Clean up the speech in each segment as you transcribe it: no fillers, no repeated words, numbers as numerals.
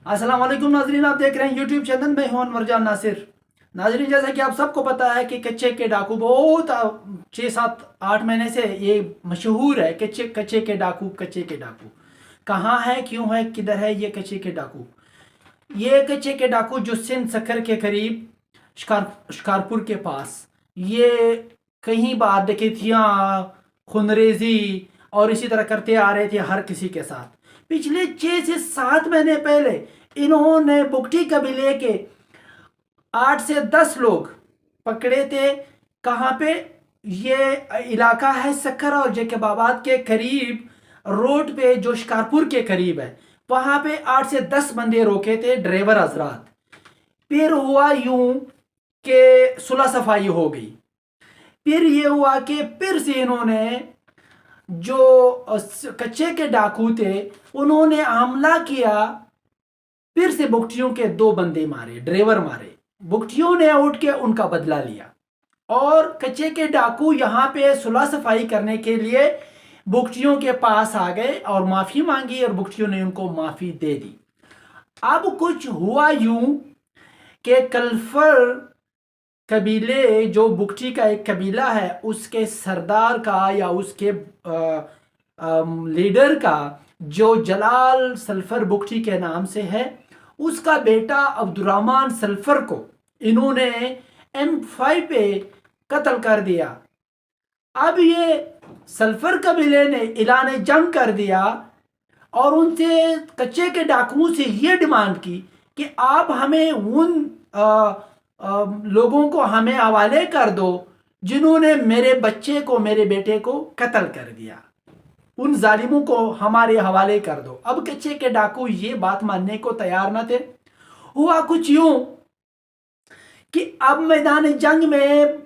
अस्सलाम वालेकुम नाजरीन, आप देख रहे हैं यूट्यूब चैनल। मैं हूं अनवरजान नासिर। नाजरीन, जैसा कि आप सबको पता है कि कच्चे के डाकू बहुत 6 7 8 महीने से ये मशहूर है। कच्चे कच्चे के डाकू, कच्चे के डाकू कहाँ है, क्यों है, किधर है ये कच्चे के डाकू। ये कच्चे के डाकू जो सिंध सखर के करीब शिकारपुर के पास, ये कई बार डकैतियाँ, खुनरेजी और इसी तरह करते आ रहे थे हर किसी के साथ। पिछले 6 से 7 महीने पहले इन्होंने बुगटी कबीले के 8 से 10 लोग पकड़े थे। कहाँ पे? ये इलाका है सक्कर और जैकबाबाद के करीब, रोड पे जो शिकारपुर के करीब है। वहाँ पे 8 से 10 बंदे रोके थे, ड्राइवर हजरात। फिर हुआ यूं कि सुलह सफाई हो गई। फिर ये हुआ कि फिर से इन्होंने, जो कच्चे के डाकू थे, उन्होंने हमला किया। फिर से बुगटियों के 2 बंदे मारे, ड्राइवर मारे। बुगटियों ने उठ के उनका बदला लिया और कच्चे के डाकू यहाँ पे सुलह सफाई करने के लिए बुगटियों के पास आ गए और माफी मांगी और बुगटियों ने उनको माफी दे दी। अब कुछ हुआ यूं कि कल्फर कबीले, जो बुगटी का एक कबीला है, उसके सरदार का या उसके लीडर का, जो जलाल सल्फर बुगटी के नाम से है, उसका बेटा अब्दुर्रहमान सल्फर को इन्होंने M5 पे कत्ल कर दिया। अब ये सल्फर कबीले ने ऐलान जंग कर दिया और उनसे, कच्चे के डाकुओं से ये डिमांड की कि आप हमें उन लोगों को हमें हवाले कर दो जिन्होंने मेरे बच्चे को, मेरे बेटे को कत्ल कर दिया। उन जालिमों को हमारे हवाले कर दो। अब कच्चे के डाकू ये बात मानने को तैयार न थे। हुआ कुछ यूं कि अब मैदान जंग में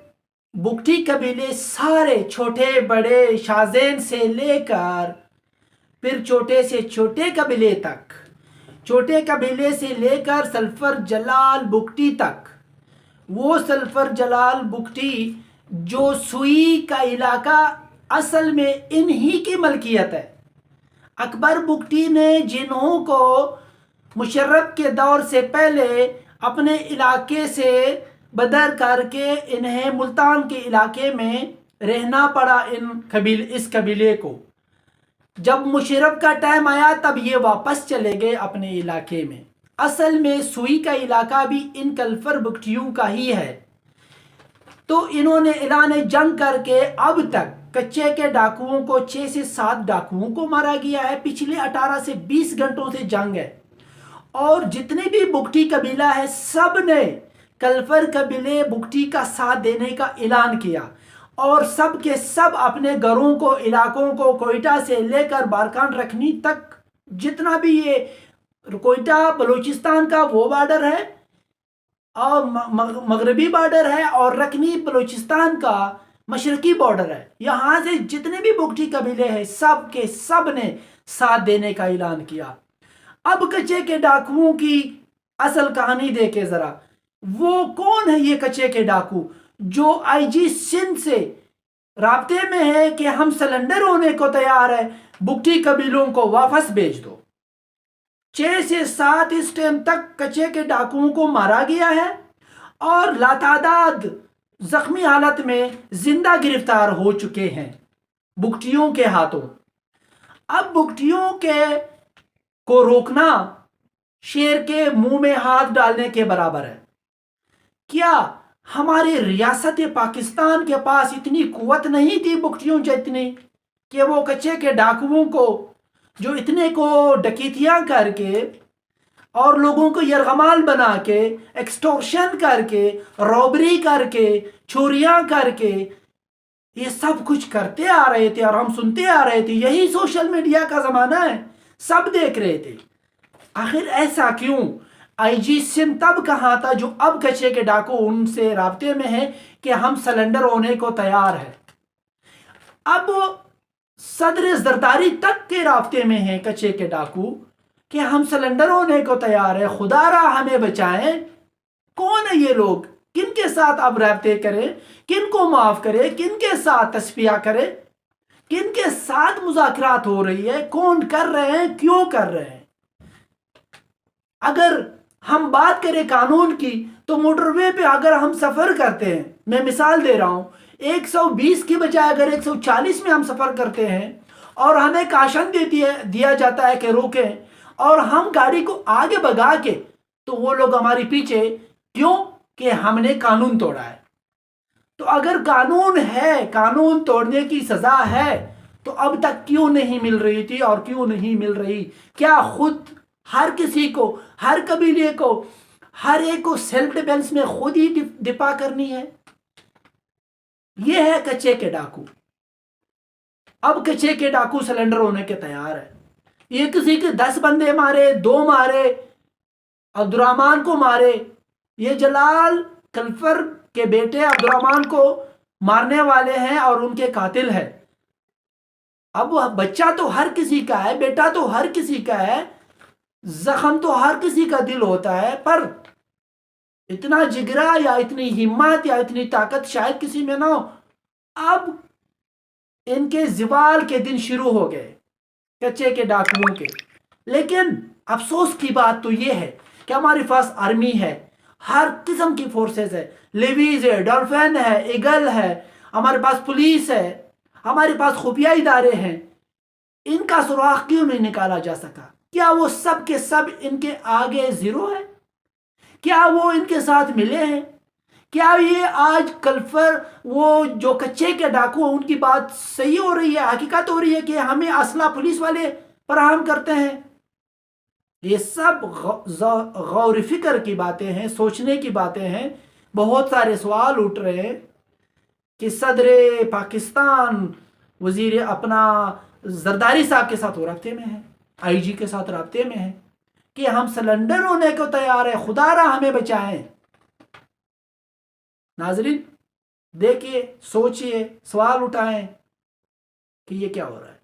बुगटी कबीले सारे, छोटे बड़े, शाहजेन से लेकर फिर छोटे से छोटे कबीले तक, छोटे कबीले से लेकर सल्फर जलाल बुगटी तक, वो सल्फर जलाल बुगटी जो सुई का इलाका असल में इन्हीं की मलकियत है। अकबर बुगटी ने जिन्हों को मुशर्रफ के दौर से पहले अपने इलाके से बदर करके इन्हें मुल्तान के इलाके में रहना पड़ा, इस कबीले को। जब मुशर्रफ का टाइम आया तब ये वापस चले गए अपने इलाके में। असल में सुई का इलाका भी इन कल्फर बुगटियों का ही है। तो इन्होंने ऐलान जंग करके अब तक कच्चे के डाकुओं को 6 से 7 डाकुओं को मारा गया है। पिछले 18 से 20 घंटों से जंग है और जितने भी बुगटी कबीला है, सब ने कल्फर कबीले बुगटी का साथ देने का ऐलान किया और सब के सब अपने घरों को, इलाकों को, कोयटा से लेकर बारकान रखनी तक, जितना भी ये कोयटा बलूचिस्तान का वो बॉर्डर है और मगरबी बॉर्डर है और रखनी बलूचिस्तान का मशरकी बॉर्डर है, यहाँ से जितने भी बुगटी कबीले हैं सब के सब ने साथ देने का ऐलान किया। अब कच्चे के डाकुओं की असल कहानी देखे जरा। वो कौन है ये कच्चे के डाकू जो IG सिंध से राब्ते में है कि हम सलेंडर होने को तैयार है, बुगटी कबीलों को वापस भेज दो। 6 से 7 इस टाइम तक कच्चे के डाकुओं को मारा गया है और लातादाद जख्मी हालत में जिंदा गिरफ्तार हो चुके हैं बुगटियों के हाथों। अब बुगटियों के को रोकना शेर के मुंह में हाथ डालने के बराबर है। क्या हमारी रियासत पाकिस्तान के पास इतनी कुव्वत नहीं थी बुगटियों जितनी कि वो कच्चे के डाकुओं को, जो इतने को डकैतियां करके और लोगों को यरगमाल बना के, एक्सटॉर्शन करके, रॉबरी करके, चोरियां करके, ये सब कुछ करते आ रहे थे और हम सुनते आ रहे थे। यही सोशल मीडिया का जमाना है, सब देख रहे थे। आखिर ऐसा क्यों? IG सिंध तब कहा था जो अब कच्चे के डाकू उनसे राब्ते में है कि हम सलेंडर होने को तैयार है। अब सदर जरदारी तक के राब्ते में है कच्चे के डाकू कि हम सलेंडर होने को तैयार है, खुदारा हमें बचाएं। कौन है ये लोग? किनके साथ अब राब्ते करें, किनको माफ करें, किनके साथ तस्फिया करें, किनके साथ मुज़ाकरात हो रही है, कौन कर रहे हैं, क्यों कर रहे हैं? اگر ہم بات کریں قانون کی تو موٹر وے پہ اگر ہم سفر کرتے ہیں، میں مثال دے رہا ہوں، 120 کی بجائے اگر 140 میں ہم سفر کرتے ہیں اور ہمیں کاشن دیا جاتا ہے کہ روکیں، اور ہم گاڑی کو آگے بگا کے، تو وہ لوگ ہمارے پیچھے، کیوں کہ ہم نے قانون توڑا ہے۔ تو اگر قانون ہے، قانون توڑنے کی سزا ہے، تو اب تک کیوں نہیں مل رہی تھی اور کیوں نہیں مل رہی؟ کیا خود ہر کسی کو، ہر قبیلے کو، ہر ایک کو سیلف ڈیفنس میں خود ہی دفاع کرنی ہے؟ یہ ہے کچے کے ڈاکو۔ اب کچے کے ڈاکو سلنڈر ہونے کے تیار ہے۔ یہ کسی کے 10 بندے مارے، 2 مارے، عبد الرحمان کو مارے، یہ جلال کلفر کے بیٹے عبد الرحمان کو مارنے والے ہیں اور ان کے قاتل ہیں۔ اب بچہ تو ہر کسی کا ہے، بیٹا تو ہر کسی کا ہے، زخم تو ہر کسی کا دل ہوتا ہے، پر اتنا جگرا یا اتنی ہمت یا اتنی طاقت شاید کسی میں نہ ہو۔ اب ان کے زوال کے دن شروع ہو گئے، کچے کے ڈاکوؤں کے۔ لیکن افسوس کی بات تو یہ ہے کہ ہمارے پاس آرمی ہے، ہر قسم کی فورسز ہے، لیویز ہے، ڈولفن ہے، ایگل ہے، ہمارے پاس پولیس ہے، ہمارے پاس خفیہ ادارے ہیں۔ ان کا سراغ کیوں نہیں نکالا جا سکا؟ کیا وہ سب کے سب ان کے آگے زیرو ہے؟ کیا وہ ان کے ساتھ ملے ہیں؟ کیا یہ آج کلفر، وہ جو کچے کے ڈاکو، ان کی بات صحیح ہو رہی ہے، حقیقت ہو رہی ہے کہ ہمیں اسلحہ پولیس والے فراہم کرتے ہیں؟ یہ سب غور فکر کی باتیں ہیں، سوچنے کی باتیں ہیں۔ بہت سارے سوال اٹھ رہے ہیں کہ صدر پاکستان، وزیر اپنا زرداری صاحب کے ساتھ وہ رابطے میں ہے، آئی جی کے ساتھ رابطے میں ہے کہ ہم سلنڈر ہونے کو تیار ہیں، خدا را ہمیں بچائیں۔ ناظرین دیکھیے، سوچئے، سوال اٹھائیں کہ یہ کیا ہو رہا ہے۔